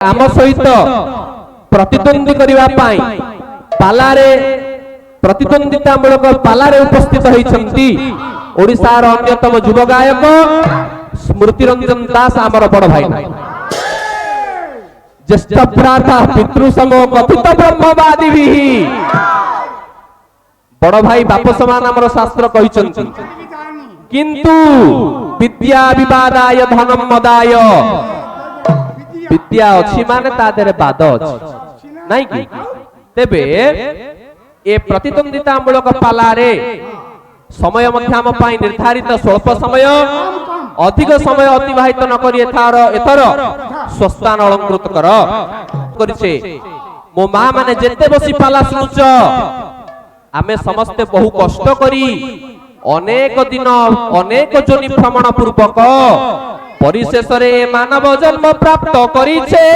आम सहित प्रतिद्वंदी करने पालारे प्रतिद्वंदितामूलक पालारे उपस्थित होती ओडिशार अन्यतम युव गायक स्मृति रंजन दास आमर बड़ भाई ज्येष्ठ भ्राता पितृसम कथित ब्रह्मवादी भी बड़ भाई बाप समान आमर शास्त्र कहिसंती किंतु विद्या विवादाय धनम मदाय विद्या अच्छी माने ता देरे बाद अछि नाही कि तेबे ए प्रतिद्वंदितामूलक पालारे समय मध्य आम पाई निर्धारित स्वल्प समय अधिक समय अतिबाहित न करी एथर स्वस्थान अलंकृत कर करिसे मो मां माने जेते बसी पाला सुनुच आमे समस्ते बहु कष्ट करी अनेक दिन अनेक जोनि भ्रमण पूर्वक परिशेष रे मानव जन्म प्राप्त करिछे।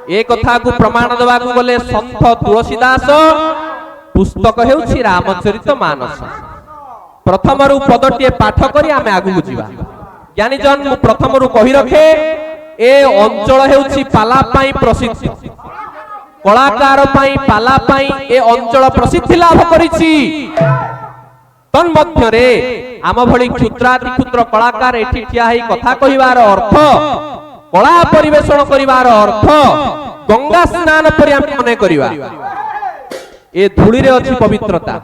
ए कथा को प्रमाण देवा को बोले संत तुलसीदास पुस्तक हेउछि रामचरित मानस प्रथम रु पदटिए पाठ करी आमे आगु बुझिबा ज्ञानी जन प्रथम रु कहि रखे ए अंचल हेउछि पाला पाई प्रसिद्ध कलाकार पाई पाला पाई ए अंचल प्रसिद्धि लाभ करिछि तन मध्य रे आम भली क्षुद्राति क्षुद्र कलाकार एठी ठिया ही कथा कहिवार अर्थ कला परिवेषण करिवार अर्थ गंगा स्नान परि हम मने करिवा ए धूली रे अछि पवित्रता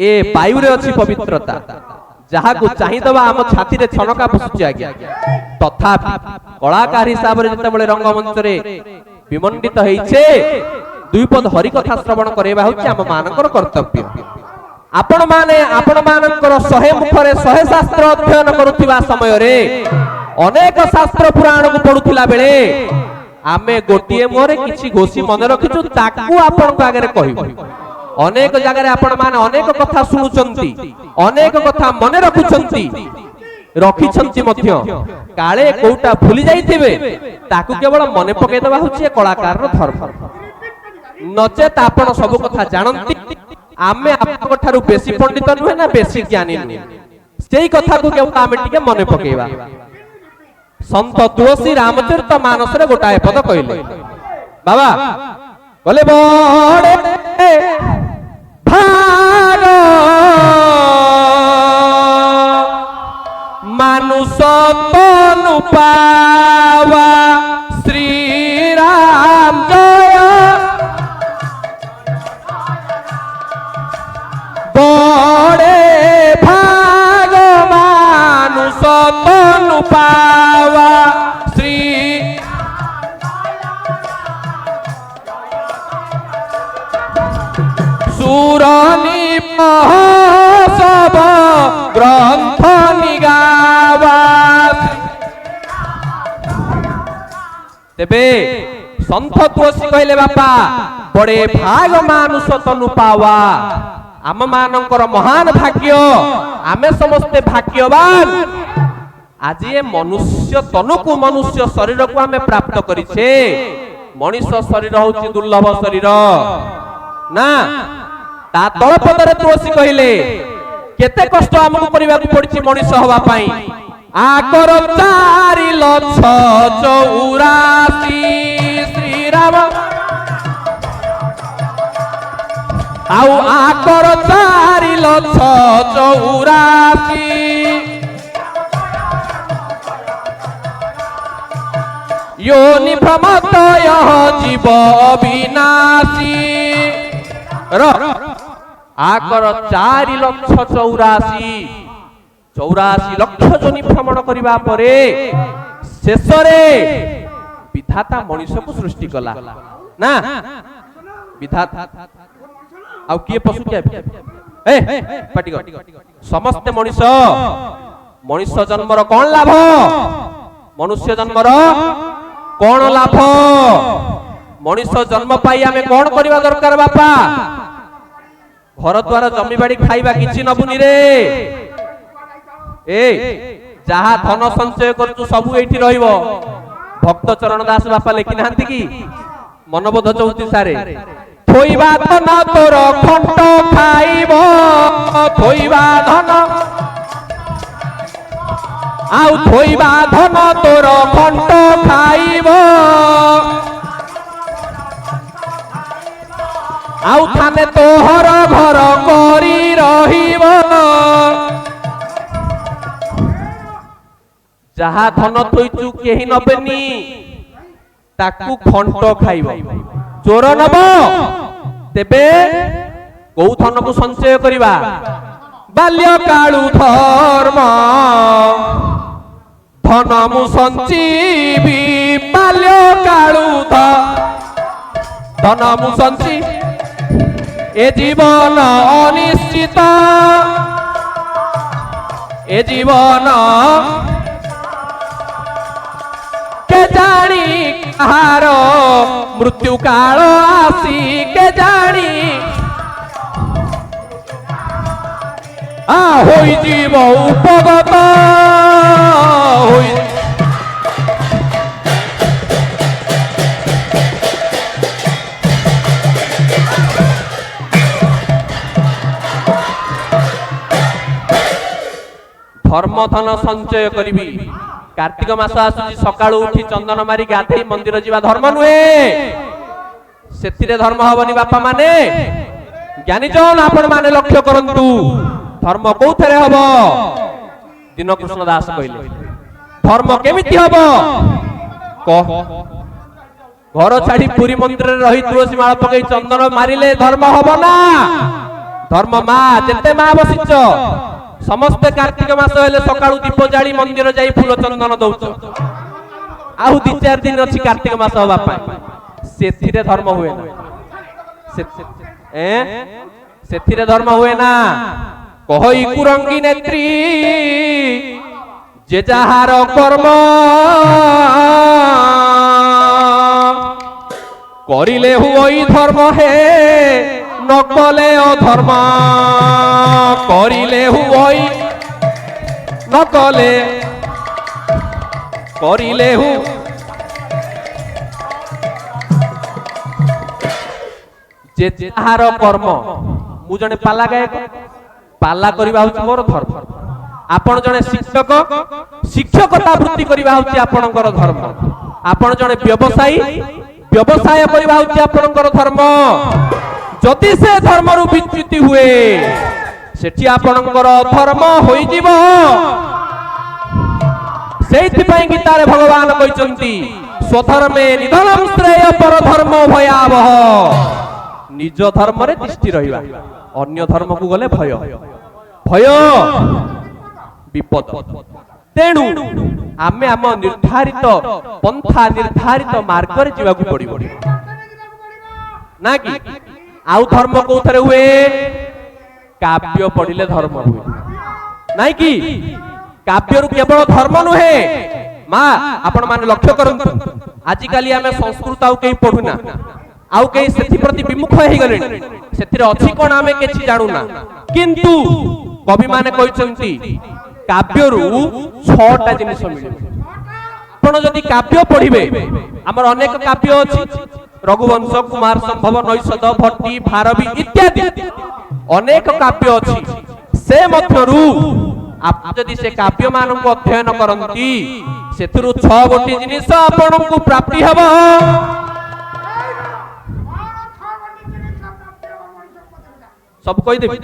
ए वायु रे अछि पवित्रता जहा को चाहि दबा हम छाती रे छनका पसुछि आज्ञा तथापि कलाकार हिसाब रे जते बळे रंगमंच रे विमंडित होइछे दुई पद हरि कथा श्रवण करेबा होछि हम मानकर कर्तव्य आपण मानकर 100 मुखरे 100 शास्त्र अध्ययन करुथिबा समय रे अनेक शास्त्र पुराण को पढुथिला बेले आमे गोटिए मोरे किछि घोषी मन रखिछु ताकू आपण को आगे कहिबो अनेक जगह रे आपण माने अनेक कथा सुनुचंती अनेक कथा मन रखुचंती रखिछंती मध्य काले कोउटा भूली जाइथिबे ताकू केवल मने पके देबा होछि कलाकार रो धर्म नचेत आपण सब कथा जानंती आमे आपको ठारू बेसी पंडित नुहे ना बेसी ज्ञानी नुहे सेही कथा को केवल आमे टिके मने पकेबा संत तुलसी रामचरित मानस रे गोटाए पद कहले बाबा बोले बड़े भाग मानुष तनु पावा श्री राम जय बड़े भाग मानुष तनु पावा श्री सुरनी सब ग्रंथ निगावा तेबे संत तुलसी कहले बापा बड़े भाग मानुष तनु पावा आम मानकर महान भाग्य आमे समस्ते भाग्यवान आज ये मनुष्य तनु को मनुष्य शरीर को आमे प्राप्त करिछे मनुष्य शरीर होछि दुर्लभ शरीर ना ता तळ पदरे तुलसी कहिले केते कष्ट हमकु करिबा को पड़छि मनुष्य होबा पई आकर 4,84,000 श्री राम आउ आकर 4,84,000 योनि भ्रमतय जीव विनाशी आकर 4,84,000 लक्ष जोनि भ्रमण करिबा परे शेष रे विधाता मनुष्य को सृष्टि कला ना विधाता आउ किए पशु के ए पाटी समस्त मनुष्य जन्मर कोन लाभ मनुष्य जन्मर कोन लाभ मनुष्य जन्म पाई आमे कोन करिवा दरकार बापा घर द्वार जमी बाड़ी खाइबा किछि नबुनी रे ए जहा धन संचय करछु सब एठी रहइबो भक्त चरण दास बापा लेखि नांती की मनबोध 34 सारे থইবা ধন তোর খণ্ড খাইব থইবা ধন আউ থইবা ধন তোর খণ্ড খাইব আউ থানে তোহর ঘর করি রহিব যাহা ধন থইছু কেহি নবেনি তাকু খণ্ড খাইব চোর নব তেবে কোউ ধনকু সঞ্চয় করিবা বাল্যকাଳୁ ধর্ম ধন মু সঞ্চীবি বাল্যকাଳୁ ধন মু সঞ্চী এ জীবন অনিশ্চিত এ জীবন কে জানি কাহার মৃত্যু কাল আসি কে জানি হই জীব উপগত হই ধর্ম ধন সঞ্চয় করিবি कार्तिक मास आसुची सकाळू उठी चंदन मारी गाधे मंदिर जीवा धर्म नुहे सेतिरे धर्म हबनी बापा माने ज्ञानी जन आपण माने लक्ष्य करंतु धर्म कोथरे हबो दिन कृष्ण दास कहले धर्म केमिति हबो कह घर छाड़ी पुरी मंदिर रे रही तुलसी माळ पकई चंदन मारिले धर्म हबो ना धर्म मा जेते मा बसिच समस्त कार्तिक मास हेले सकाळू दीप जाली मंदिर जाई फूल चंदन दउछ आउ 2-4 दिन अछि कार्तिक मास हबा पाए सेथिरे धर्म हुए ना सेथिरे धर्म हुए ना कहई कुरंगी नेत्री जे जाहार कर्म करिले हुई धर्म हे नकले अधर्म करिले हुई नकले करिले हु जे जाहार कर्म मु जने पाला गायक पाला करिबा होछि मोर धर्म आपण जने शिक्षक शिक्षकता वृत्ति करिबा होछि आपणकर धर्म आपण जने व्यवसायी व्यवसाय करिबा होछि आपणकर धर्म जदि से धर्म रु विच्युति हुए सेठी आपणकर धर्म होई जीवो सेति पई गीता रे भगवान कहिसंती स्वधर्मे निधनम श्रेय पर धर्म भयावह निज धर्म रे दृष्टि रहिबा अन्य धर्म को गले भय भय विपद तेणु आमे आम निर्धारित पंथा निर्धारित मार्ग रे जीवा को पड़िबो ना कि आउ धर्म कोथरे हुए काव्य पढ़िले धर्म हुए नाइ कि काव्य रु केवल धर्म नुहे मां आपण माने लक्ष्य करंतु आजि काली आमे संस्कृत आउ केही पढुना आउ केही सेथि प्रति विमुख हेइ गले सेथिरे अछि कोन आमे केछि जानु ना किंतु कवि माने कहिसंती काव्य रु 6टा जिनिस मिले आपण जदि काव्य पढिबे हमर अनेक काव्य अछि रघुवंश कुमार संभव नैषध भट्टी भारवी इत्यादि अनेक काव्य अछि से मध्यरु आप जदि से काव्य मानन को अध्ययन करंती सेथिरु 6 गोटी जिनिस आपन को प्राप्ति हबो सब कहि देबी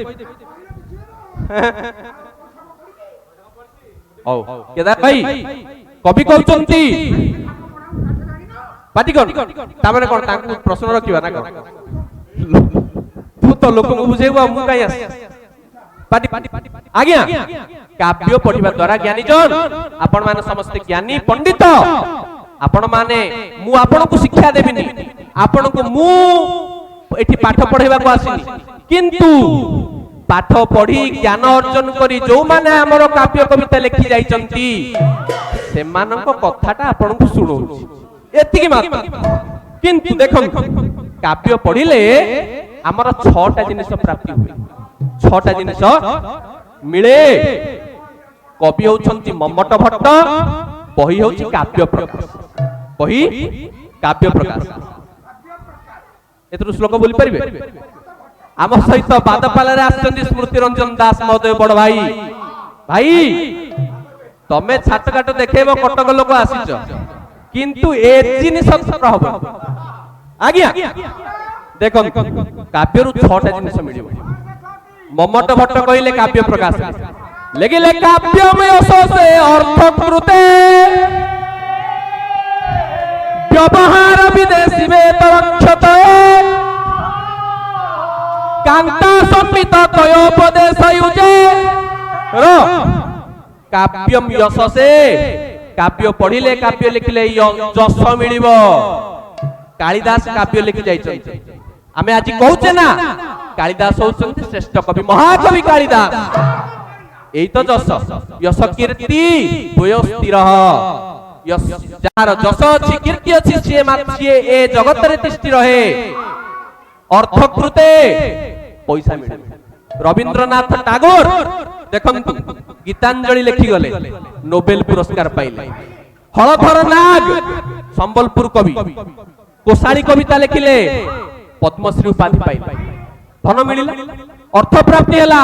औ केदा भाई कवि कहउचंती पाटी कोन तामने कोन ताकू प्रश्न रखिबा ना कोन तू तो लोक को बुझेबा मु काई आस पाटी आज्ञा काव्य पढ़िबा द्वारा ज्ञानी जन आपण माने समस्त ज्ञानी पंडित आपण माने मु आपण को शिक्षा देबिनी आपण को मु एठी पाठ पढ़ाइबा को आसीनी किंतु पाठ पढ़ी ज्ञान अर्जन करी जो माने हमरो काव्य कविता लिखि जाइचंती से मानको कथाटा आपण को सुनौची एतिकी मात्र किंतु देखो काव्य पढ़िले हमर 6टा जिनिस प्राप्ति हुए 6टा जिनिस मिले कवि होउछंती मम्मट भट्ट बही होउची काव्य प्रकाश बही काव्य प्रकाश एथुरु श्लोक बोली परिबे आम सहित बादपालारे आछन्ती स्मृति रंजन दास महोदय बड़ भाई भाई तमे छाटकाट देखेबो कटक लोक आसीच किंतु ए जिनिस हबो आज्ञा देखो काव्यरु 6टा जिनिस मिलिबो मम्मट भट्ट कहिले काव्य प्रकाश लेकिले काव्यमय से अर्थ कृते व्यवहार विदेशी वेतरक्षत कांता संहित तयोपदेश युजे रो काव्यम यशसे काव्य पढ़िले काव्य लिखिले यश मिलिबो कालिदास काव्य लिखि जाइछन्ति आमे आज कहूचे ना कालिदास होउछन्ति श्रेष्ठ कवि महाकवि कालिदास एई तो यश यश कीर्ति भूय स्थिरः यश जार यश अछि कीर्ति अछि से माछिए ए जगत रे तिष्ठि रहे अर्थ कृते पैसा मिले रविंद्रनाथ टागोर देखंतु गीतांजलि लिखि गले नोबेल पुरस्कार पाइले हलधर नाग संबलपुर कवि कोसाड़ी कविता लिखिले पद्मश्री उपाधि पाइले धन मिलिला अर्थ प्राप्ति हला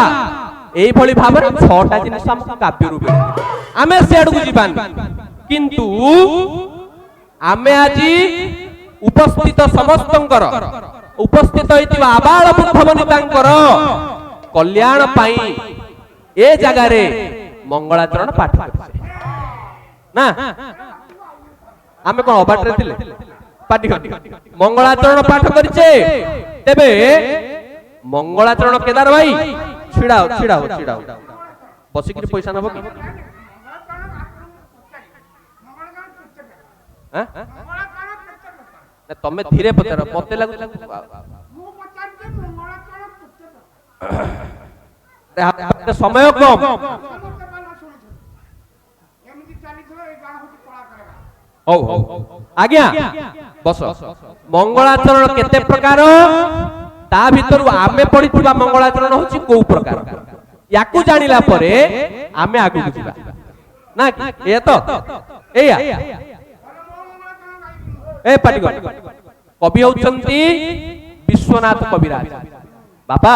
एई भली भाबरे 6टा जिनिस हम काव्य रूपे आमे सेड को जीवान किंतु आमे आजी उपस्थित समस्तंकर उपस्थित होइतिबा आबाल बुद्धवनितांकर कल्याण पाई ए जगह रे मंगलाचरण पाठ करछे ना आमे कोन अबाटरे थिले पाठी मंगलाचरण पाठ करछे तेबे मंगलाचरण केदार भाई छिड़ाओ बसिक पैसा नबो कि तमे धीरे पचार मते लागु समय कम आज्ञा बस मंगलाचरण केते प्रकार ता भितर आमे पढ़िथिबा मंगलाचरण होची को प्रकार याकू जानिला परे आमे आगु बुझिबा ना ए तो एया ए पाटिगण कवि होउचंती विश्वनाथ कविराज बापा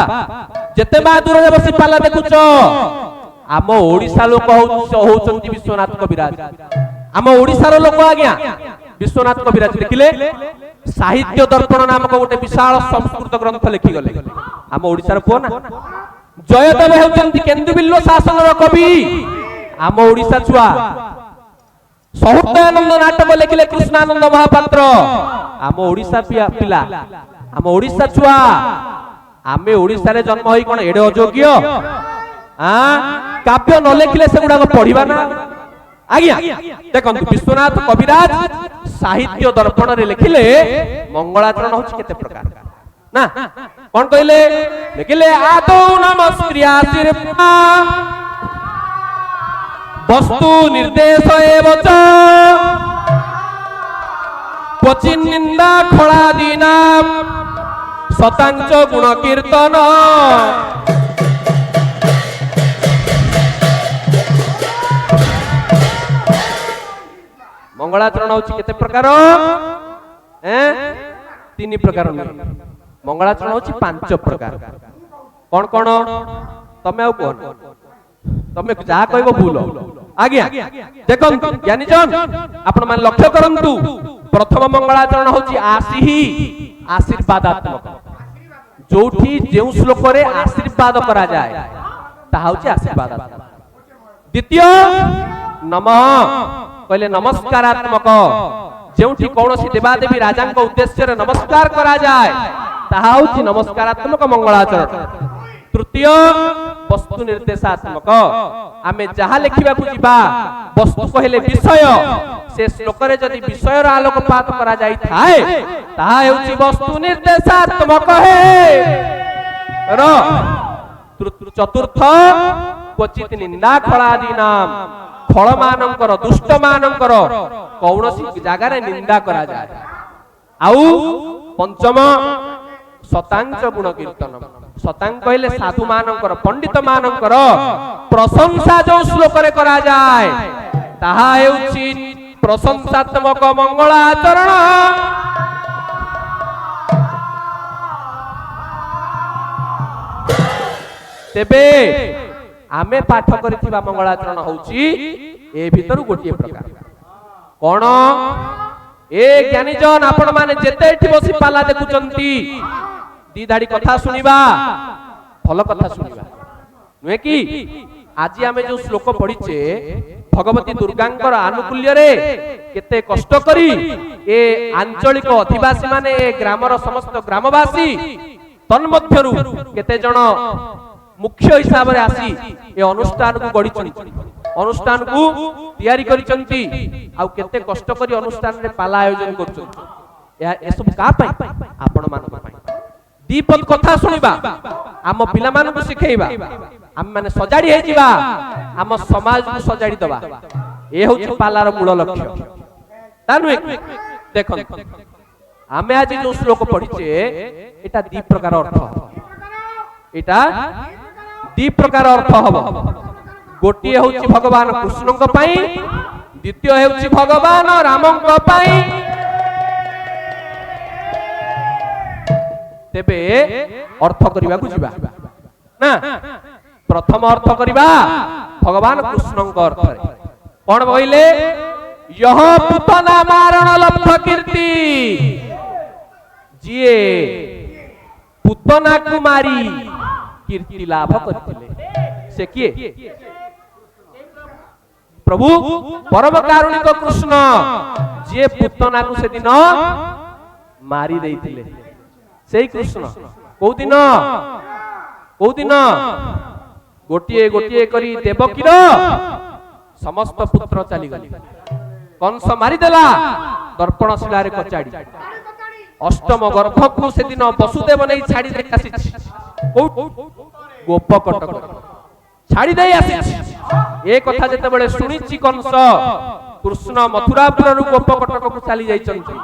जेते बहादुर रे बसी पाला देखुच आम ओडिसा लोक होउचंती विश्वनाथ कविराज आम ओडिसा रो लोक आज्ञा विश्वनाथ कविराज लिखिले साहित्य दर्पण नामक गोटे विशाल संस्कृत ग्रंथ लिखि गले आम ओडिसा रो कोना जयदेव होउचंती केन्दुबिल्लो शासन रो कवि आम ओडिसा छुआ सहृदयानंद नाटक लिखिले कृष्णानंद महापात्र आम ओडिसा पिला आम ओडिसा छुआ आमे ओडिसा रे जन्म होई कोन एडे अयोग्य काव्य न लिखिले सेगुडा पढ़िबा ना आज्ञा देखंतु विश्वनाथ कविराज साहित्य दर्पण रे लिखिले मंगलाचरण होछि केते प्रकार ना कोन कहिले लिखिले आदौ नमस्क्रिया सिरपा वस्तु निर्देश एवच क्वचिन निंदा खलादीना शतांश गुण कीर्तन मंगलाचरण होछि केते प्रकार 3 प्रकार मंगलाचरण होछि 5 प्रकार कोन कोन तमे आ कोन तमे जा कहबो भूल आज्ञा देखन ज्ञानी जन आपण मान लक्ष्य करंतु प्रथम मंगलाचरण होछि आसीही आशीर्वादात्मक जोठी जेउ श्लोक रे आशीर्वाद करा जाय ता होछि आशीर्वादात्मक द्वितीय नमः कहले नमस्कारात्मक जेउठी कोनोसी देवादेवी राजा को उद्देश्य रे नमस्कार करा जाय ता होछि नमस्कारात्मक मंगलाचरण तृतीय वस्तु निर्देशात्मक आमे जहा लिखिबा को जिबा वस्तु कहले विषय से श्लोक रे जदि विषय रा आलोकपात करा जाई थाए ताहा हेउची वस्तु निर्देशात्मक है र चतुर्थ क्वचित निंदा खलादि नाम फल मानकर दुष्ट मानकर कौनसी जगह रे निंदा करा जाय आउ पंचम शतांश गुण कीर्तन शतांग कहले साधु मानकर पंडित मानकर प्रशंसा जो श्लोक रे करा जाय ताहा हेउची प्रशंसात्मक मंगलाचरण तेबे आमे पाठ करिथिबा मंगलाचरण होउची ए भितरु गोटिए प्रकार कोन ए ज्ञानी जन आपण माने जेते एठी बसी पाला देखुचंती दी धाड़ी कथा सुनिबा भल कथा सुनिबा नुहे कि आज आमे जो श्लोक पढ़िचे भगवती दुर्गांकर आनुकूल्य रे केते कष्ट करी ए आंचलिक अधिवासी माने ए ग्रामर समस्त ग्रामवासी तन्मध्यरु केते जण मुख्य हिसाब रे आसी ए अनुष्ठान को गढिचंती अनुष्ठान को तैयारी करिचंती आ केते कष्ट करी अनुष्ठान रे पाला आयोजन करचंती ए सब का पई आपण मान पई दीपद कथा सुनिबा आम पिला मान को सिखेइबा आम माने सजाडी हे जिबा आम समाज को सजाडी दबा ए होछि पालार मूल लक्ष्य तानु देखो आमे आज जो श्लोक पढिचे एटा दी प्रकार अर्थ एटा दी प्रकार अर्थ हबो गोटिए होछि भगवान कृष्णଙ୍କ ପାଇଁ द्वितीय होछि भगवान रामଙ୍କ ପାଇଁ तेबे अर्थ करिबा को जिबा ना प्रथम अर्थ करिबा भगवान कृष्णଙ୍କ अर्थ रे कोन बोइले यह पुतना मारण लब्ध कीर्ति जिए पुतना कुमारी कीर्ति लाभ करथिले से किए प्रभु परम कारुणिक कृष्ण जे पुतना को से दिन मारी देइथिले सेई कृष्ण को दिन गोटिए गोटिए करी देवकीर समस्त पुत्र चली गली कंस मारी देला दर्पणशिला रे कचाड़ी अष्टम गर्भ को से दिन वसुदेव नहीं छाड़ी दे आसी गोप कटक छाड़ी दे आसी ए कथा जते बेले सुनिछि कंस कृष्ण मथुरापुर रु गोप कटक को चली जाइछन्ति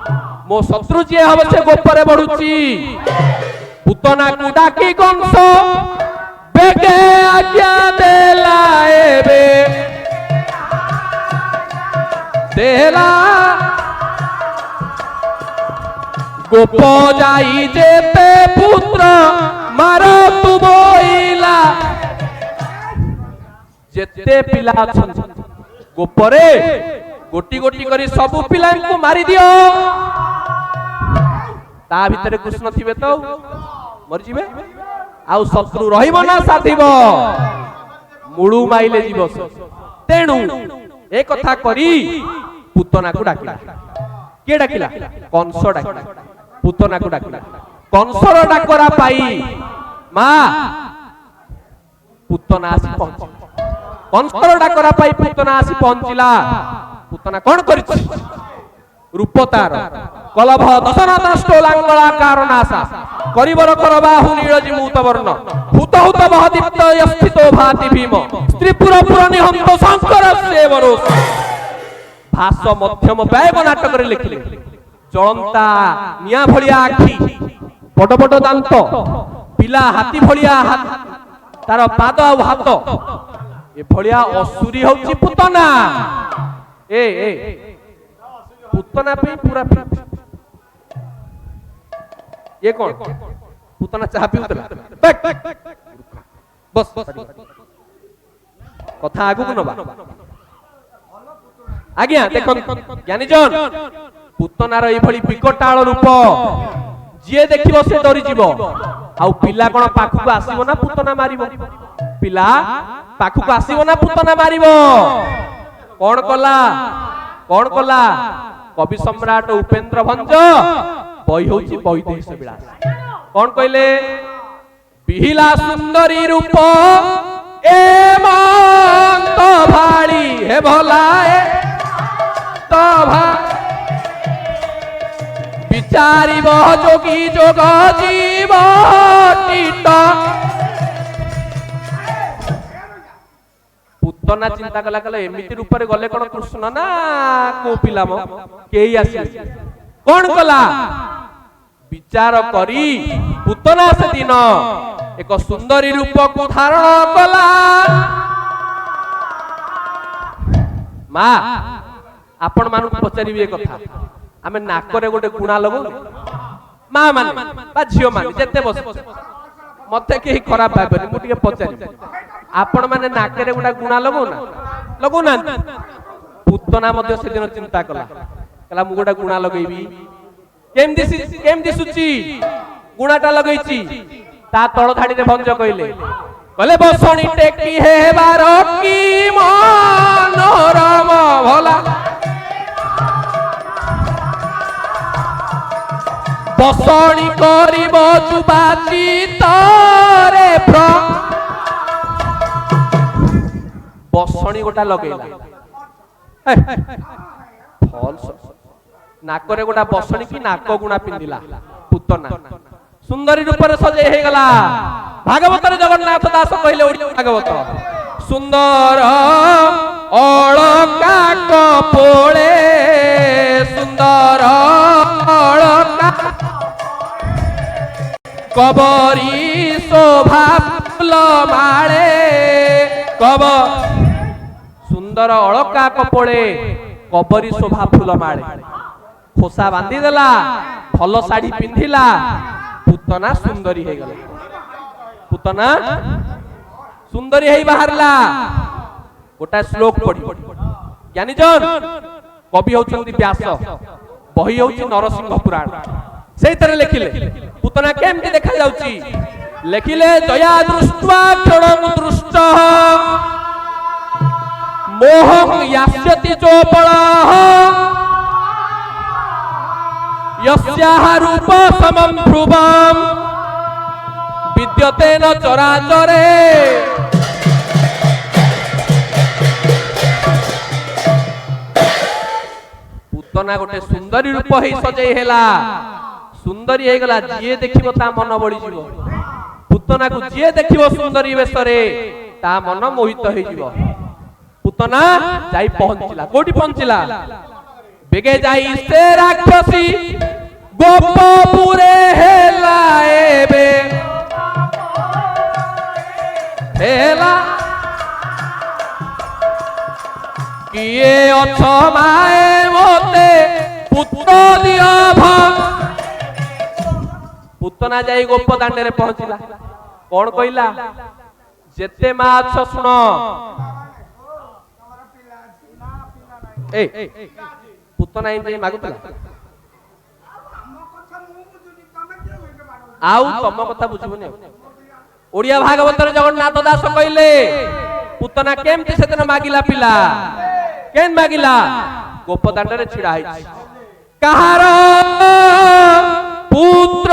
मो शत्रु जे हबे से गोपरे बढ़ुची पुतना को डाकी कंस बेगे आज्ञा देला एबे देला गोप जाई जेते पुत्र मारो तु बोइला जेते पिला अछन गोपरे गोटी गोटी करी सब पिला को मारी दियो ता भितरे कृष्ण थिबे तो मर जिवे आउ शत्रु रहिबो ना साथिबो मुळु माइले जीव तेणु ए कथा करी पुतना को डाकिला के डाकिला कंस डाकिला पुतना को डाकिला कंसर डाकरा पाई मा पुतना आसी पहुंची कंसर डाकरा पाई पुतना आसी पहुंचिला पुतना कोन करिछि रूप तार कलभ दशना दष्टो लांगला कारणासा करिवर करबाहु नीलजी मूत वर्ण हुत हुत बहदीप्त यस्थितो भाति भीम स्त्रीपुर पुर निहंत शंकर सेवरोस भाष मध्यम व्यय नाटक रे लिखले जळंता निया भलिया आखी बड बड दांत पिला हाथी भलिया हाथ तार पाद आ हाथ ए भलिया असुरी होची पुतना ए पुतना पे पूरा ये कौन पुतना चाह पिउतला बस कथा आगु को नबा आज्ञा देखो ज्ञानी जन पुतनार एई भली विकटाळ रूप जे देखिबो से डरी जीवो आउ पिला कोन पाखु को आसीबो ना पुतना मारिबो पिला पाखु को आसीबो ना पुतना मारिबो कोन कला कवि सम्राट उपेंद्र भंज बही होची वैदेश विलास कोन कहले बिहिला सुंदरी रूप ए मंत भाली हे भलाए तो भा विचारी बह जोगी जोग जीव टीट पुतना चिंता कला कला एमिति रूप रे गले कोन कृष्ण ना को पिलाम केही आसी कोन कला विचार करी पुतना से दिन एक सुंदरी रूप को धारण कला मा आपण मानु पचारिबे कथा आमे नाकरे गोटे गुणा लगो मा माने बा झियो माने जेते बस मते के खराब भाबनी मु टिके पचारि आपण माने नाकेरे गुडा गुणा लगौ ना पुतना मध्य से दिन चिंता कला मु गोटा गुणा लगेबी केम दिसुची गुणाटा लगैची ता तळ धाडी रे भंज कहले बसणी टेकी हेबार की मनोरम भला बसणी करिब जुबाची तरे बसणी गोटा लगेला फॉल्स नाकरे गोटा बसणी की नाक गुणा पिंदिला पुतना सुंदरी रूप रे सजे हे गला भागवत रे जगन्नाथ दास कहले ओडिया भागवत सुंदर अलका कपोळे सुंदर अलका कबरी शोभा फूल माळे कब सुंदर अलका कपोळे कबरी शोभा फूल माळे खोसा बांधी देला फल साड़ी पिंधिला पुतना सुंदरी हे गला पुतना सुंदरी हे बाहरला गोटा श्लोक पढ़ी ज्ञानी जन कवि होचंती व्यास बही होची नरसिंह पुराण सेई तरह लिखिले पुतना केमती देखा जाउची लिखिले दया दृष्ट्वा क्षणं दृष्ट मोहं यास्यति चोपलः यस्याः रूप समं ध्रुवं विद्यते न चराचरे पुतना गोटे सुंदरी रूप ही सजई हेला सुंदरी हे गला जिए देखिबो ता मन बळी जीवो पुतना को जिए देखिबो सुंदरी वेशरे ता मन मोहित हे जीवो पुतना जाई पहुंचिला कोठी पहुंचिला बेगे जाई से राक्षसी गोपपुरे हेला एबे हेला किए अछ माए मोते पुत्र दियो पुतना जाई गोप दांडे रे पहुंचिला कोन कहिला जेते मा अछ सुनो ए पुतना इन जे मागुतला आउ तम कथा बुझिबोनी ओडिया भागवत रे जगन्नाथ दास कहिले पुतना केमती सेदिन मागिला पिला केन मागिला गोप दांडे रे छिड़ा आइछि कहार पुत्र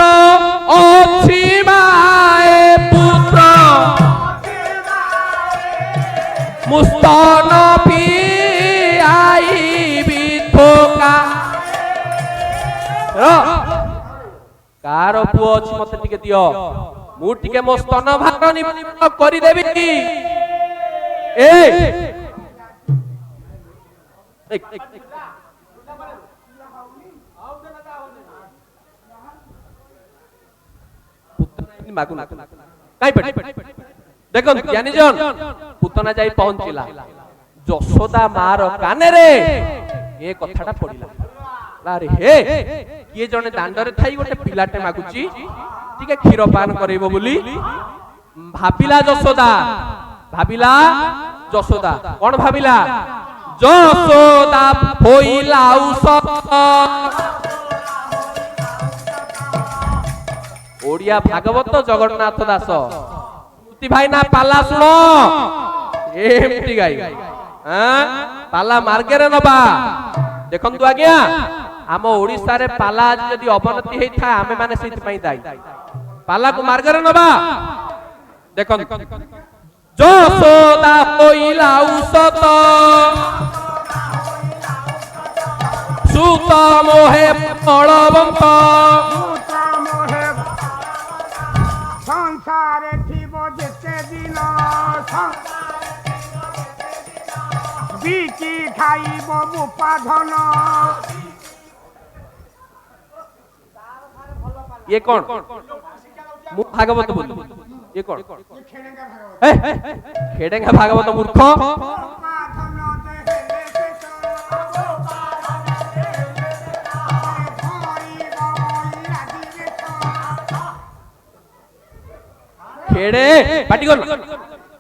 अछि माए पुत्र मुस्तन पी आई बिथोका कार पुओ अछि मते टिके दियो मु टिके मो स्तन भागनी करि देबी ए मागु काई पट देखन ज्ञानी जन पुतना जाई पहुंचिला यशोदा मार काने रे ए कथाटा पडिला अरे हे किए जने दांडरे थाई गोटे पिलाटे मागुची टिके क्षीर पान करैबो बोली भाबिला यशोदा कोन भाबिला यशोदा होइला औसत ओडिया भागवत जगन्नाथ दास तुति भाई ना पाला सुनो एमती गाई पाला मार्गे रे नबा देखंतु आज्ञा आम ओडिसा रे पाला जदि अवनति हेई था आमे माने सेति पई दाई पाला को मार्गे रे नबा देखंतु यशोदा होइला औसत सुत मोहे बलवंत संसारे थीबो जेते दिन बीची खाइबो उपाधन ये कौन मु भागवत बोल ये कौन खेडेंगा भागवत मूर्ख खेड़े पाटी कर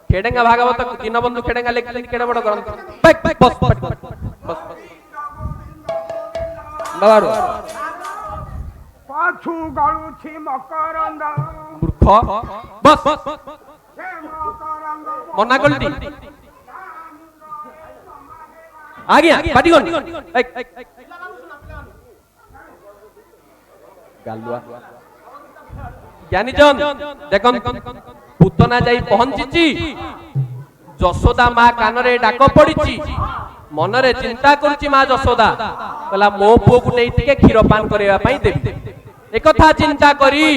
खेड़ेगा भागवत दीनबंधु खेड़ेगा लेखिन केड़े बड़ ग्रंथ बस बस बाबारो पाछू गळुछि मकरंद मूर्ख बस हे मकरंद मना गलती आ गया पाटी कर गालुआ ज्ञानी जन देखन पुतना जाई पहुंची जशोदा मां कानरे डाक पड़ी मनरे चिंता करुची मां जशोदा कहला मो पुओ को नहीं टिके क्षीर पान करबा पई देबी एक कथा चिंता करी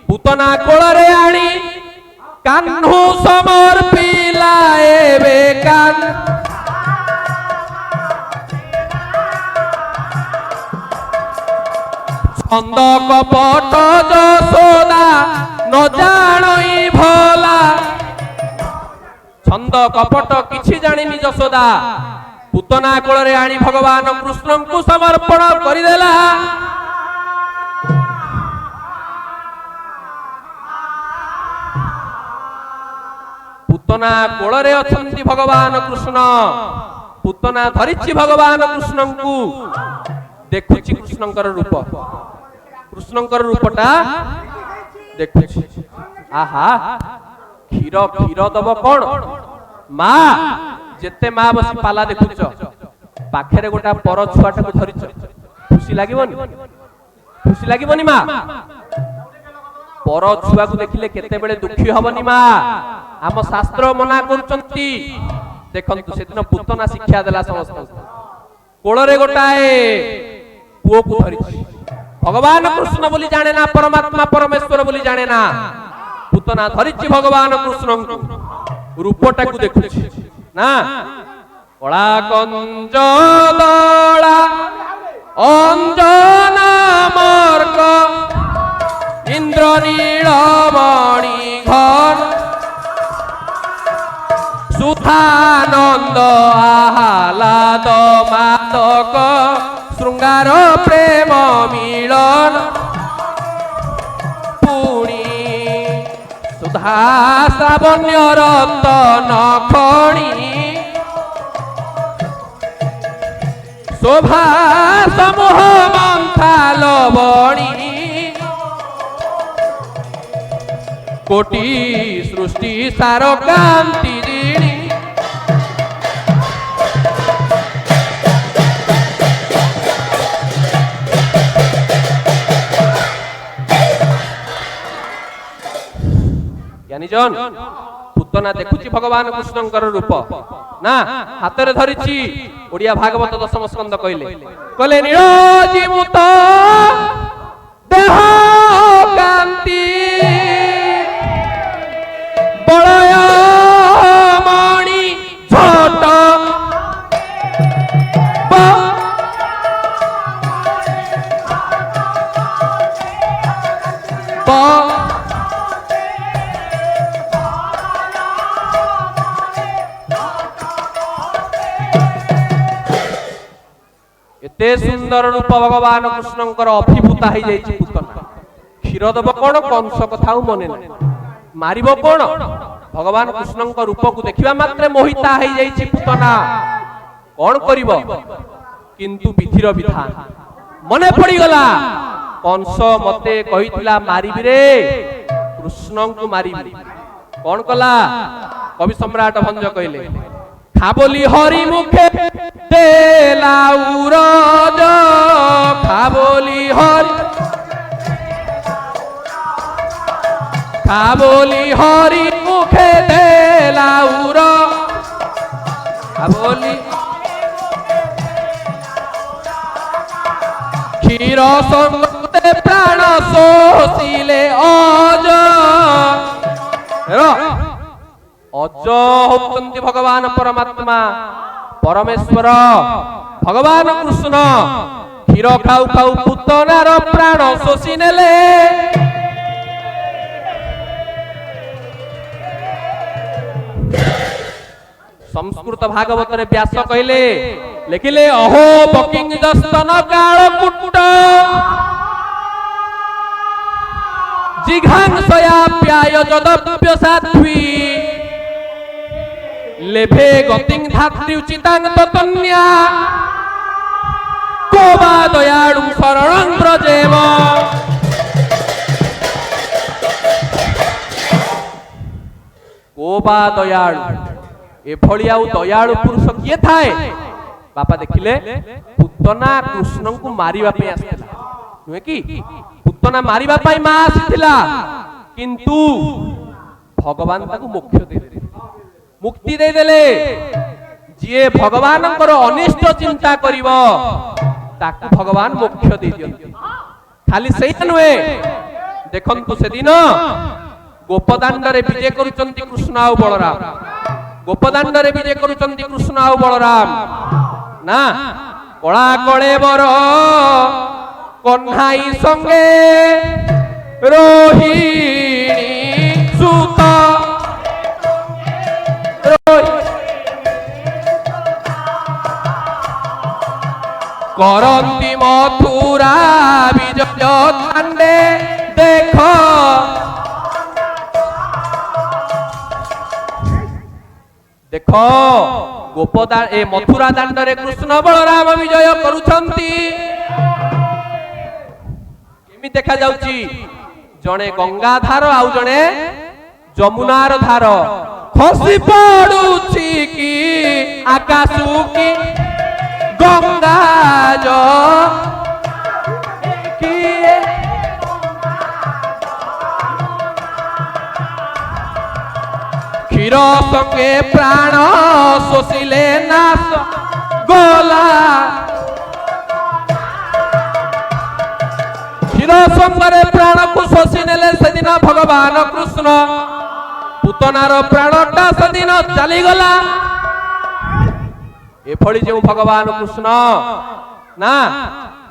पुतना कोळरे आणी कान्हू समर्पिला एबे कान छंद कपट जशोदा न जानई भला छंद कपट किछि जानिनी जशोदा पुतना कोଳରେ आणी भगवान कृष्ण को समर्पण करिदेला पुतना कोଳରେ अछंती भगवान कृष्ण पुतना धरिछि भगवान कृष्ण को देखुछि कृष्णकर रूप कृष्णकर रूपटा देखुछि आहा क्षीर क्षीर दब कोन मां जेते मां बसी पाला देखुछ पाखरे गोटा पर छुआटा को धरिछ खुशी लागिबोनी मां पर छुआ को देखिले केते बेले दुखी हबनी मां आम शास्त्र मना करूचंती देखंतु सेदिन पुतना शिक्षा देला समस्त कोଳରେ गोटाए पुओ को धरिछि भगवान कृष्ण बोली जाने ना परमात्मा परमेश्वर बोली जाने ना पुतना धरिछि भगवान कृष्ण रूपटा को देखुछि ना कला कंज दला अंजना मार्ग इंद्र नीलमणि घन सुधानंद आह्लाद मादक श्रृंगार प्रेम मिलन पुणी सुधा श्रावण्य रतन खणी शोभा समूह मंथा लवणी कोटि सृष्टि सार कांति ऋणी ज्ञानी जन पुतना देखुची भगवान कृष्णकर रूप ना हाथ में धरिची ओडिया भागवत दशम स्कंद कहले नीरजीमुत देह कांति बलय मणि झट एते सुंदर रूप भगवान कृष्णकर अभिभूता हो जाइछि पुतना क्षीर दब कोन कंस कथाउ मने न मारिबो कोन भगवान कृष्णकर रूप को देखिबा मात्रे मोहिता हो जाइछि पुतना कोन करिवो किंतु विधिर विधान मने पड़ी गला कंस मते कहितला मारिबि रे कृष्ण को मारिबि कोन कला कवि सम्राट भंज कहले खाबोली हरि मुखे देलाउरज खाबोली हरि मुखे देलाउर खाबोली क्षीर संगते प्राण शोषिले अज अज होती भगवान परमात्मा परमेश्वर भगवान कृष्ण क्षीर खाऊ खाऊ पुतनार प्राण शोषि नेले संस्कृत भागवत रे व्यास कहले लिखिले अहो बकिंग दस्तन काल कुट জিঘাংসয়াপ্যায় যদপ্য সাধ্বী লেভে গতিং ধাত্রী উচিতাং ততন্যা কো বা দয়ালু শরণং ব্রজেম। কো বা দয়ালু, এভଳି ଆଉ ଦୟାଳୁ ପୁରୁଷ କିଏ ଥାଏ? ବାପା ଦେଖିଲେ ପୁତନା କୃଷ୍ଣଙ୍କୁ ମାରିବା ପାଇଁ ଆସିଥିଲା, ନୁହେଁ କି? ପୁତନା ମାରିବା ପାଇଁ ମା ଆସିଥିଲା, କିନ୍ତୁ ଭଗବାନ ତାକୁ ମୋକ୍ଷ ଦେଇଦେଲେ, ମୁକ୍ତି ଦେଇଦେଲେ। ଯିଏ ଭଗବାନଙ୍କର ଅନିଷ୍ଟ ଚିନ୍ତା କରିବ ତାକୁ ଭଗବାନ ମୋକ୍ଷ ଦେଇଦିଅନ୍ତି। ଖାଲି ସେଇଟା ନୁହେଁ, ଦେଖନ୍ତୁ ସେଦିନ ଗୋପଦାଣ୍ଡରେ ବିଜେ କରୁଛନ୍ତି କୃଷ୍ଣ ଆଉ ବଳରାମ। ଗୋପଦାଣ୍ଡରେ ବିଜେ କରୁଛନ୍ତି କୃଷ୍ଣ ଆଉ ବଳରାମ ନା। କଳା କଳେବର କହ୍ନାଇ ସଙ୍ଗେ ରୋହିଣୀ ସୁତ କରନ୍ତି ମଥୁରା ବିଜୟ ଦାଣ୍ଡେ ଦେଖ। ଦେଖ ଗୋପଦା ଏ ମଥୁରା ଦାଣ୍ଡରେ କୃଷ୍ଣ ବଳରାମ ବିଜୟ କରୁଛନ୍ତି। କେମିତି ଦେଖା ଯାଉଛି? ଜଣେ ଗଙ୍ଗା ଧାର ଆଉ ଜଣେ ଯମୁନାର ଧାର ଖସି ପଡୁଛି କି ଆକାଶୁ କି ଗଙ୍ଗା କ୍ଷୀର ସଙ୍ଗେ ପ୍ରାଣ ଶୋଷିଲେ ନାଶ ଗଲା। କ୍ଷୀର ସଙ୍ଗରେ ପ୍ରାଣକୁ ଶୋଷି ନେଲେ ସେଦିନ ଭଗବାନ କୃଷ୍ଣ। ପୁତନାର ପ୍ରାଣଟା ସେଦିନ ଚାଲିଗଲା। ଏଭଳି ଯେଉଁ ଭଗବାନ କୃଷ୍ଣ ନା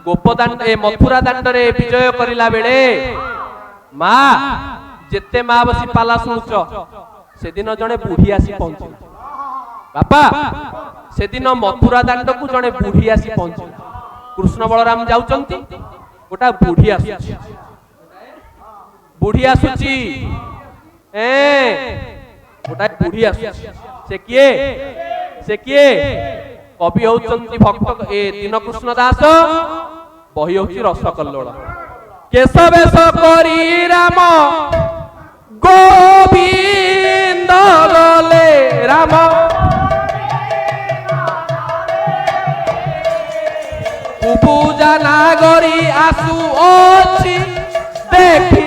ଗୋପଦାଣ୍ଡ ଏ ମଥୁରା ଦାଣ୍ଡରେ ବିଜୟ କରିଲା ବେଳେ ମା ଯେତେ ମା ବସି ପାଲା ଶୁଣୁଛ, ସେଦିନ ଜଣେ ବୁଢୀ ଆସି ପହଞ୍ଚିଲେ। ବାପା ସେଦିନ ମଥୁରା ଦାଣ୍ଡକୁ ଜଣେ ବୁଢୀ ଆସି ପହଞ୍ଚିଲେ। କୃଷ୍ଣ ବଳରାମ ଯାଉଛନ୍ତି, ଗୋଟା ବୁଢୀ ଆସୁଛି। ବୁଢୀ ଆସୁଛି, ଗୋଟା ବୁଢୀ ଆସୁଛି। ସେ କିଏ? ସେ କିଏ? କବି ହଉଛନ୍ତି ଭକ୍ତ ଏ ଦୀନକୃଷ୍ଣ ଦାସ, ବହି ହଉଛି ରସକଲ୍ଲୋଳ। କେଶ ବେଶ କରି ରାମ ଗୋବିନ୍ଦ ଗଲେ ରାମ ପୂଜା ନାଗରୀ ଆସୁ ଅଛି ଦେଖି।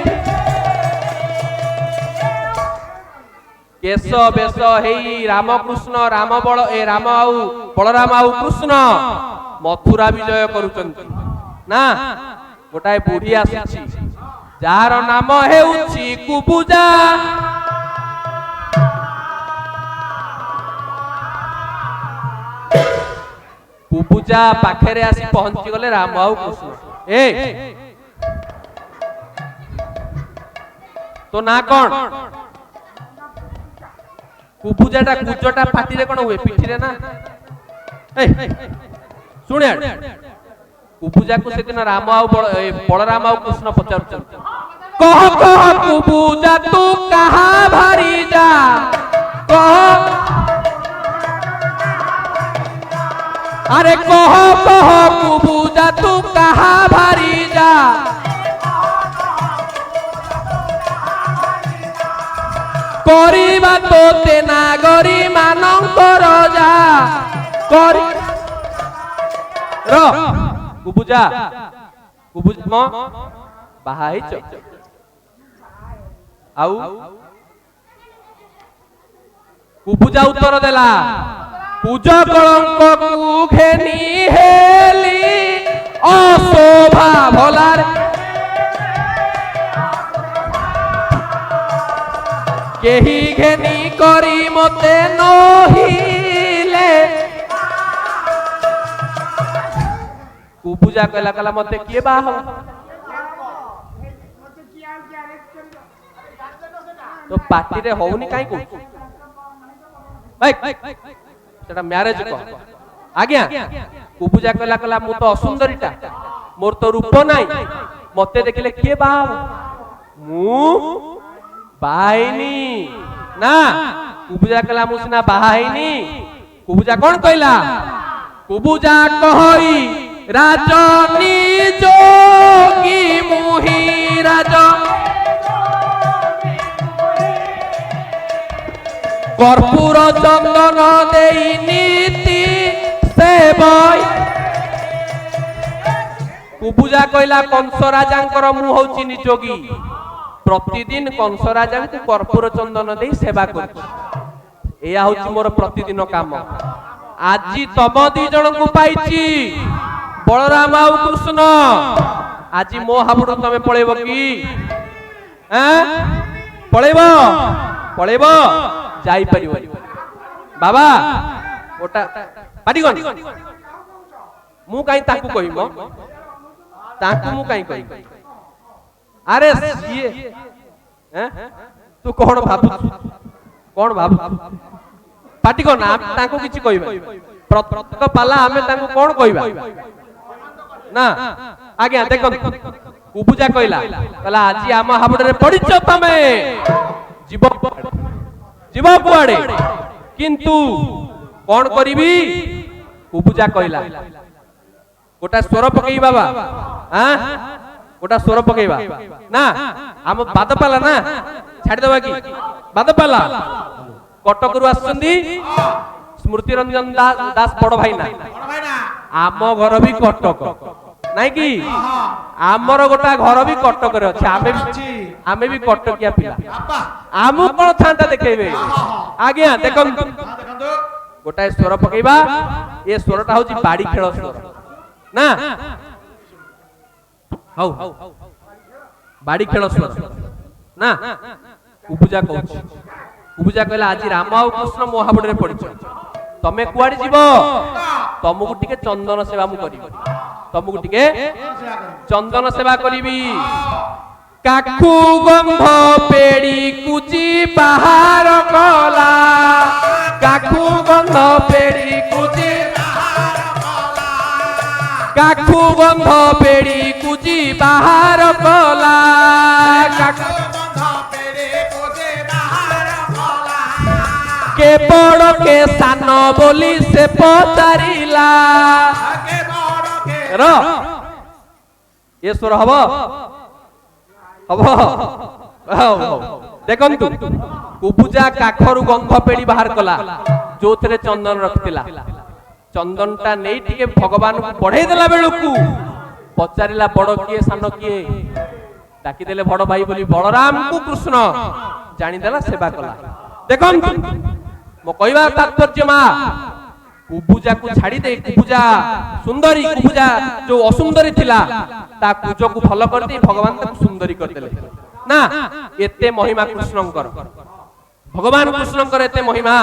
କେଶ ବେଶ ହେଇ ରାମକୃଷ୍ଣ ରାମ ବଳ ଏ ରାମ ଆଉ ବଳରାମ ଆଉ କୃଷ୍ଣ ମଥୁରା ବିଜୟ କରୁଛନ୍ତି ନା। ଗୋଟାଏ ବୁଢୀ ଆସୁଛି, ଯାହାର ନାମ ହେଉଛି କୁବୁଜା। କୁବୁଜା ପାଖରେ ଆସି ପହଞ୍ଚି ଗଲେ ରାମ ଆଉ କୃଷ୍ଣ। ତୋ ନା କଣ? କୁବୁଜାଟା କୁଜଟା ପାଟିରେ କଣ ହୁଏ? ପିଠିରେ ନା। ଶୁଣେ, କୁବୁଜାକୁ ସେଦିନ ରାମ ଆଉ ବଳରାମ ଆଉ କୃଷ୍ଣ ପଚାରୁଛନ୍ତି, କହ କହ କୁବୁଜା ତୁ କାହା ଭାରି ଯା, କହ আরে কহ কহ কুবুজা তু কাহা ভারি যা, করিবা তোতে নাগরী মানঙ্কর যা করি র কুবুজা কুবুজ ম বাহা হইছ আউ কুবুজা উত্তর দেলা পূজ কলঙ্ককু ঘেনি হেলি অশোভা ভলার কেহি ঘেনি করি মতে নহিলে। কুবুজা কইলা কলা মতে কিয়ে বাহ হব তো পার্টিরে হউনি কাই কো ভাই সেটা ম্যারেজ কহ আজ্ঞা। কুবুজা কইলা কলা মু তো অসুন্দরীটা মোর তো রূপ নাই মতে দেখিলে কিয়ে বাহ হব मु बाहाइनी ना कुबुजा कहला मु सिना बाहाइनी कुबुजा कौन कहला कुबुजा कहई राजनी जोगी मुहि राज कर्पूर चंदन देई नीति सेवई कुबुजा कहला कंस राजांकर मु होची निजोगी प्रतिदिन कंस राजा को कर्पूर चंदन देई सेवा कर एया होची मोर प्रतिदिन काम आजी तम दी जन को पाइची बलराम आउ कृष्ण आजी मो हाबुड़ तमे पळेबो की हैं पळेबो पळेबो जाई परिबो बाबा ओटा पाटी गन मु काई ताकू कहिमो ताकू मु काई कहि अरे सिए हैं तू कोन भाबु पाटी को ना ताकू किछि कहिबा प्रत्येक पाला हमें ताकू कोन कहिबा ना आज्ञा देखो कुबुजा कहला कहला आज आम हाबुडे पड़िछ तमे जीव जीव कुआडे किंतु कौन करिबी कुबुजा कहला गोटा स्वर पकई बाबा हां गोटा स्वर पकईबा ना आम बाद पाला ना छाड़ी देबा की बाद पाला कटक रु आसुंदी स्मृति रंजन दास बड़ भाई ना आम घर भी कटक नाई कि आमर गोटा घर भी कटक रे अछि आमे भी कटकिया पिला आमु कोन थांता देखेबे आज्ञा देखन गोटा स्वर पकईबा ए स्वरटा होची बाड़ी खेल स्वर ना हाउ बाड़ी खेल स्वर ना कुबुजा कहछ कुबुजा कहला आज राम आ कृष्ण मोहाबडरे पड़िछ तमे कुआडी जीवो तमको टिके चंदन सेवा मु करी तमको टिके चंदन सेवा करीबी काखू गंध पेड़ी कुची बाहर कला काखू गंध पेड़ी कुची काखू गंध पेड़ी कुची बाहर कला के बड़ के सान बोली से पचारिला रो ये स्वर हबो हबो देखंतु कुबुजा काखरु गंध पेड़ी बाहर कला जोथरे चंदन रखतिला चंदनटा नेई टिके भगवान को बढ़ाई देला बेलकू पचारिला बड़ किए सान किए डाकी देले बड़ भाई बोली बलराम को कृष्ण जानी देला सेवा कला देखंतु मो कहवा तात्पर्य मा कुबुजा को छाड़ी दे कुबुजा सुंदरी कुबुजा जो असुंदरी थिला ता कुजो को फल कर दे भगवान ताको सुंदरी कर देले ना एते महिमा कृष्णंकर भगवान कृष्णंकर एते महिमा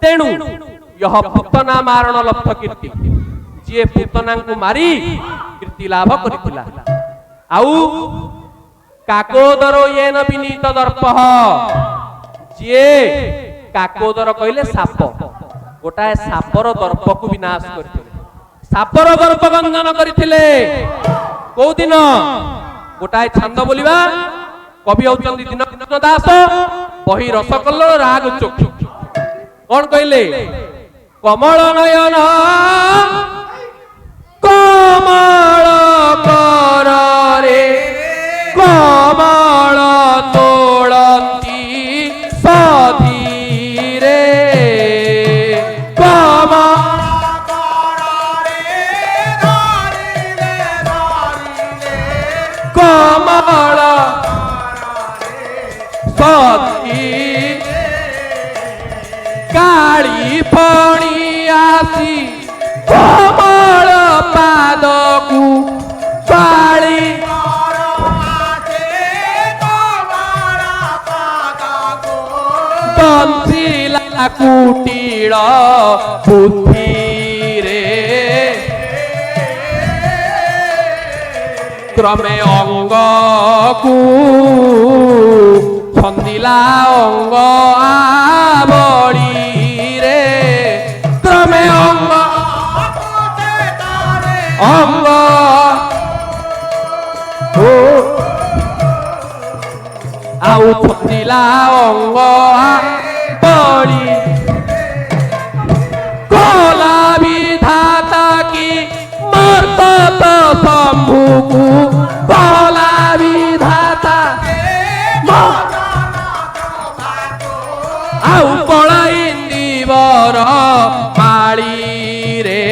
तेणु यह पुतना मारण लब्ध कीर्ति जे पुतना को मारी कीर्ति लाभ करथिला आउ काकोदरो येन विनीत दर्पः जे काकोदर कहले साप गोटाए सापर दर्प को विनाश करथिले सापर दर्प गंजन करथिले को दिन गोटाए छंद बोलिबा कवि होचंदी दीनकृष्ण दास बही रसकल्ल राग चक्षु कौन कहले कमल नयन कमल कर रे कमल तोड़ती सधीरे कमल सधी काली फणी आसी कमल पाद को काली बंसीला कुटील बुद्धि रे क्रमे अंग को छंदिला अंग आवड़ी रे क्रमे अंग अंग ଛନ୍ଦିଲା ଅଙ୍ଗ ବଳି କଲା ବିଧାତା କି ମର୍କତ ଶମ୍ଭୁକୁ କଲା ବିଧାତା ଆଉ ପଳାଇନ୍ତି ବର ମାଳିରେ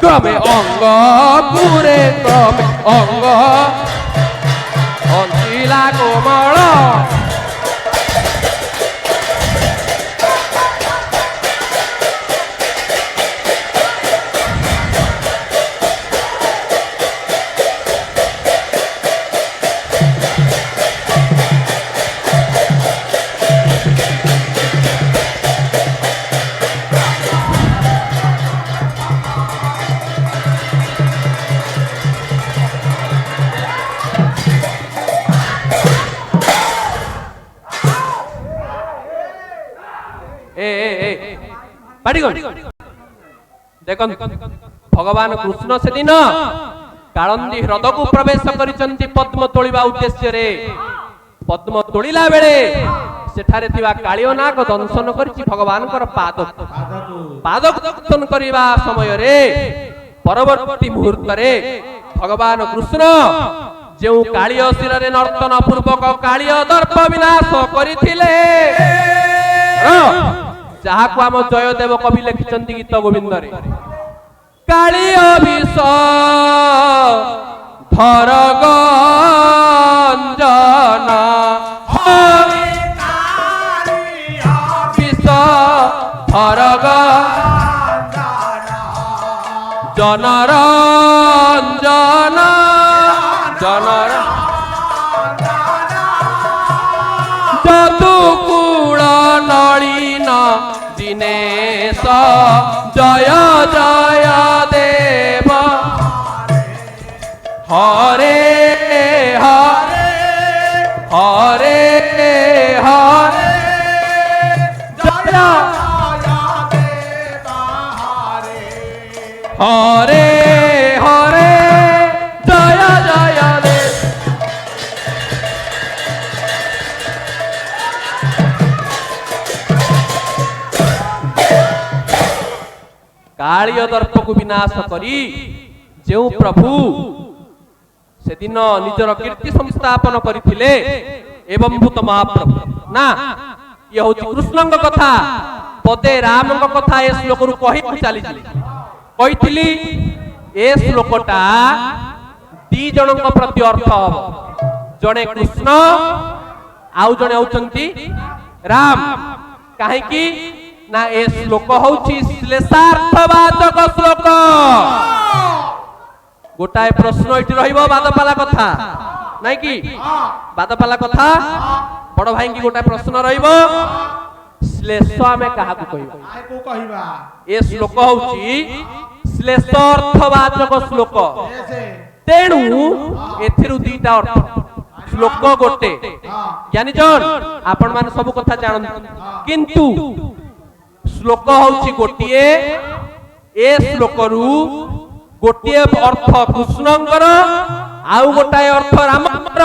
ক্রমে অঙ্গ পুরে ক্রমে অঙ্গ অঞ্চিলা কোমল দেখুন ভগবান কৃষ্ণ সেদিন কালন্দী হ্রদকু প্রবেশ করিছন্তি পদ্ম তোলিবা উদ্দেশ্যে পদ্ম তোলিলা বেলে সেঠারে থিবা কালিয়নাগ দংশন করিছি ভগবানଙ୍କର পাদ দংশন করিবা সমୟରେ পরবর্তী মুহূর্তরে ভগবান কৃষ্ণ যে কালিয় শিরে নর্তন পূর্বক কালিয় দর্প বিনাশ করিଥିଲେ যাহাকু আম জয়দেব কবি লিখিছন্তি গীত গোবিন্দরে কালিয় বিষ ধর গঞ্জন বিষ ধর জনরঞ্জন জনর যদুকুল নলিন দীনেশ জয় জয় দেব হরে হরে হরে হরে জয় হরে হরে জয় জয় দেব কালীয় দর্পকু বিনাশ করি যে প্রভু সেদিন নিজর কীর্তি সংস্থাপন করিଥିଲେ এবং ভূত মহাপ্রভু না ইয়ে হচ্ছে কৃষ্ণଙ୍କ কথা পদে রামଙ୍କ কথা এ শ্লোকରୁ কহি চালিছি কইଥିଲି এ শ্লোকটা ଦି ଜଣଙ୍କ ପ୍ରତି ଅର୍ଥ ହବ ଜଣେ କୃଷ୍ଣ ଆଉ ଜଣେ ହଉଛନ୍ତି ରାମ କାହିଁକି না এ শ্লোক হচ্ছে শ্লেষার্থবাচক শ্লোক গোটায় প্রশ্ন এটি রহিব বাদপালা কথা নাই কি বাদপালা কথা বড় ভাই কি গোটায় প্রশ্ন রহিব শ্লেষ আমি কাহাকু কহিবা এ শ্লোক হচ্ছে শ্লেষার্থবাচক শ্লোক তেণু এথিরু দুইটা অর্থ শ্লোক গোটে জানিছন আপন মানে সব কথা জানন কিন্তু শ্লোক হচ্ছে গোটিয়ে এ শ্লোকরু গোটিয়ে অর্থ কৃষ্ণଙ୍କର ଆଉ ଗୋଟାଏ ଅର୍ଥ ରାମଙ୍କର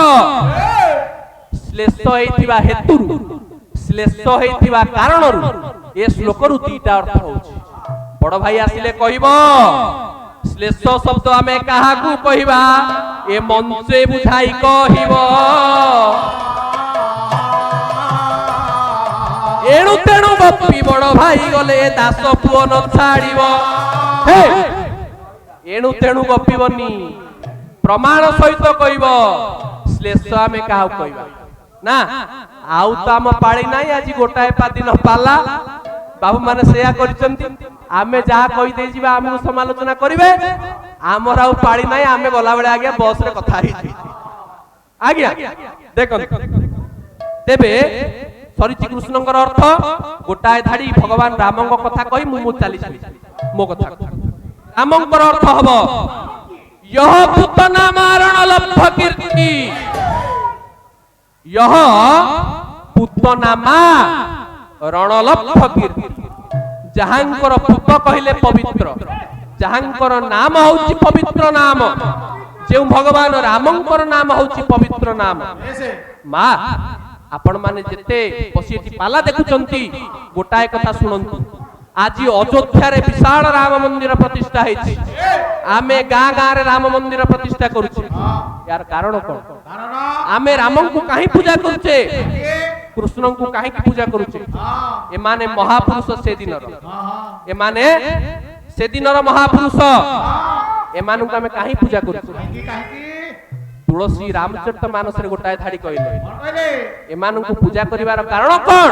ଶ୍ଲେଷ ହେଇଥିବା ହେତୁରୁ ଶ୍ଲେଷ ହେଇଥିବା କାରଣରୁ ଏ ଶ୍ଲୋକରୁ ଦିଟା ଅର୍ଥ ହଉଛି ବଡ ଭାଇ ଆସିଲେ କହିବ ଶ୍ଲେଷ ଶବ୍ଦ ଆମେ କାହାକୁ କହିବା ଏ ମଞ୍ଚେ ବୁଝାଇ କହିବ এণু তেণু গপি বড় ভাই গলে দাস পুয় ন ছাড়িব এণু তেণু গপিবনি প্রমাণ সহিত কইব শ্লেষ আমি কাহু কইবা না আউ তো আম পাড়ি নাই আজি গোটাଏ পাদি ন পালা বাবু মানে সেয়া করিছন্তি আমি যাহা কই দেই যিবা আমু সমালোচনা করিবে আমর আউ পাড়ি নাই আমি গলা বেলে আগে বস রে কথা হইছি আজ্ঞা দেখুন তেবে সরিচি কৃষ্ণଙ୍କର অর্থ গোটাଏ ধাড়ি ভগবান রামଙ୍କ কথা কই মু চালিছি মো কথা রামଙ୍କର অর্থ হব यह পুতনা মারণ লব্ধ কীর্তি यह পুতনা মা রণলব্ধ কীর্তি যাহাଙ୍କର পুত কহিলে পবিত্র যাহাଙ୍କର নাম হଉଛି পবিত্র নাম जो भगवान रामंकर नाम होची पवित्र नाम मा आपण माने जेते बसिएटी पाला देखुचंती गोटाए कथा सुनंतु आज अयोध्या रे विशाल राम मंदिर प्रतिष्ठा हेछि आमे गां गां रे राम मंदिर प्रतिष्ठा करूछि यार कारण कोन आमे रामन को काहे पूजा करूछे कृष्ण को काहे पूजा करूछे ए माने महापुरुष से दिनर ए माने से दिनर महापुरुष ए मानु को आमे काहे पूजा करूछे तुलसी रामचरित मानस रे गोटाए धाड़ी कहले एमान को पूजा करिवार कारण कोन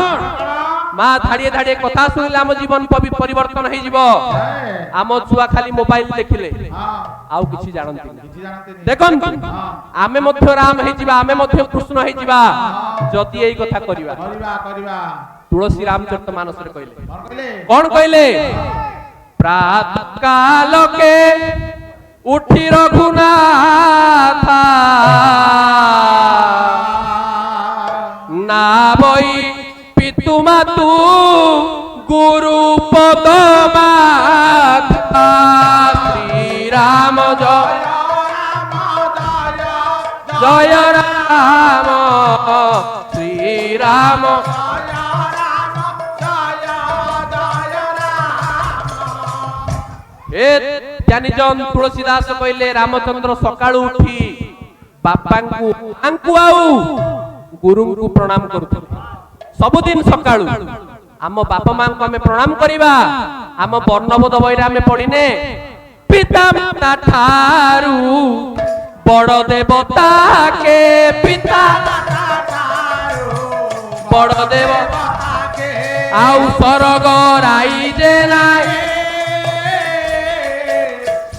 मां धाड़िए धाड़िए कथा सुनिले आम जीवन परिवर्तन हो जिवो आम छुआ खाली मोबाइल देखिले आउ किछि जानंती देखन आमे मध्य राम हे जिबा आमे मध्य कृष्ण हे जिबा जति एई कथा करिवा तुलसी रामचरित मानस रे कहले कोन कहले प्रातः काल के उठी रघुनाथ ना बई पितु मातु गुरु पद श्री राम जय राम श्री राम ज्ञानीजन तुलसीदास कहले रामचंद्र सकाळु उठी बापांकु आंकु आउ गुरुंकु प्रणाम करू सबुदिन सकाळु आम बापा मां को हमें प्रणाम करिबा आम वर्णबोध बहिरा हमें पढ़िने पिता माता ठारू बड़ देवता के पिता बड़ देवता के आउ सरग राई जे नाई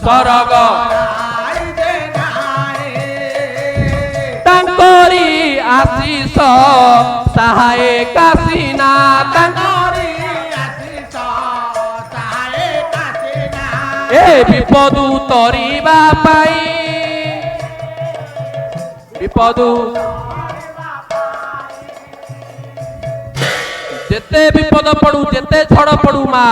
सरग तांकोरी आशीष सहाय काशीना तांकोरी आशीष सहाय काशीना ए विपदु तरिबा पाई विपदु जेते विपद पड़ू जेते झड़ पड़ू मा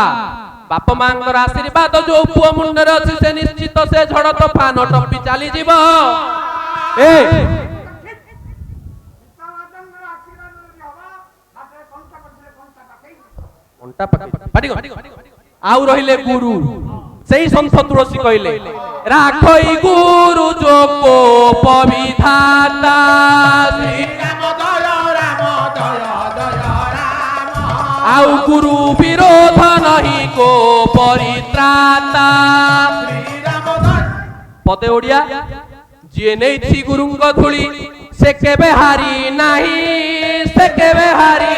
बाप मांगर आशीर्वाद जो पुओ मुंडर अछि से निश्चित से झड़ तोफान टपी चली जीव ए घंटा पाटी आउ रहिले गुरु सेही संत तुलसी कहले राखई गुरु जो को पविधाता श्री राम दय आउ गुरु विरोध नहीं को परित्राता पदे ओडिया जे नहीं थी गुरुंग धूली से केबे हारी नहीं से केबे हारी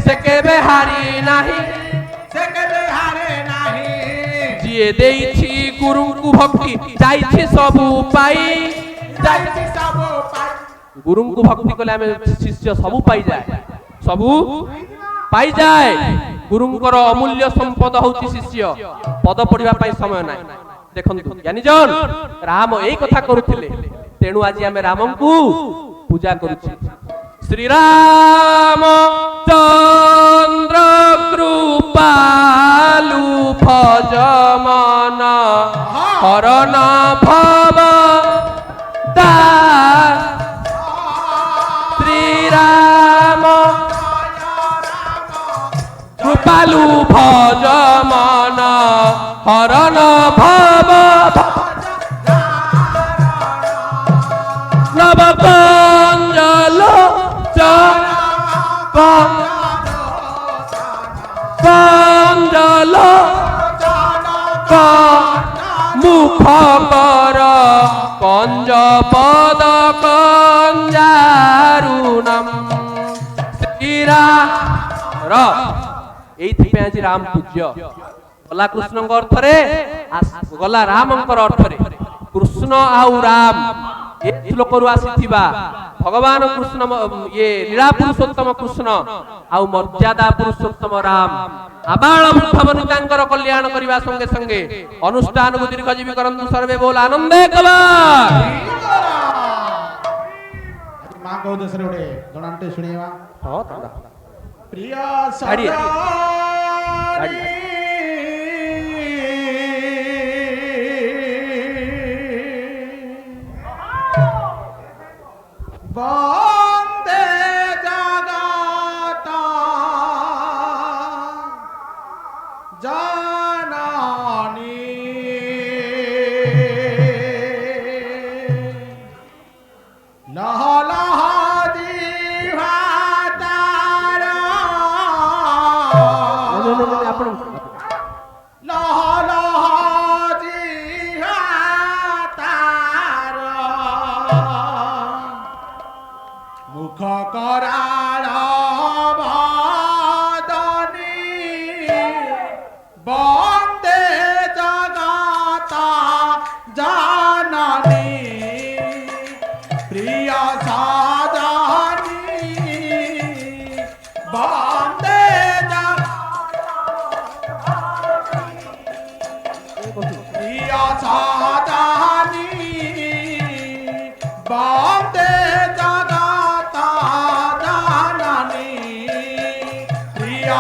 से केबे हारी नहीं से केबे हारे नहीं जे देई थी गुरुंकु भक्ति जाई थी सबु पाई जाई थी सबु पाई गुरुंकु भक्ति कले हमें शिष्य सबु पाई जाए सबु पाई जाए गुरुंकर अमूल्य संपद होची शिष्य पद पढ़िबा पाई समय नाही देखंतु ज्ञानीजन राम एई कथा करूथिले तेणु आज हमें रामन को पूजा करूछि श्री राम चंद्र कृपालु भज मन हरण भव दा श्री राम कृपालु भज मन हरण भव नव कंजल कंजल मुख कर कंज पद कंजारुणम श्रीरा एइथिपे आज राम पूज्य गला कृष्ण अर्थ रे गला राम अर्थ रे कृष्ण आउ राम ए श्लोक रु आसीथिबा भगवान कृष्ण ये लीला पुरुषोत्तम कृष्ण आउ मर्यादा पुरुषोत्तम राम आबाल वृद्ध वनितांकर कल्याण करिबा संगे संगे अनुष्ठान को दीर्घजीवी करंतु सर्वे बोल आनंदे कला मां को दूसरे ओडे जणांटे सुनिवा हां तंदा प्रिय सदा জাননী লহ লহ জিহ্বা তার ଆପଣ লহ লহ জিহ্বা তার মুখ কৰাল বদনী বন্দে জগত জননী প্রিয় সাজনী বন্দে প্রিয় সাজনী বন্দে জগত জননী প্রিয়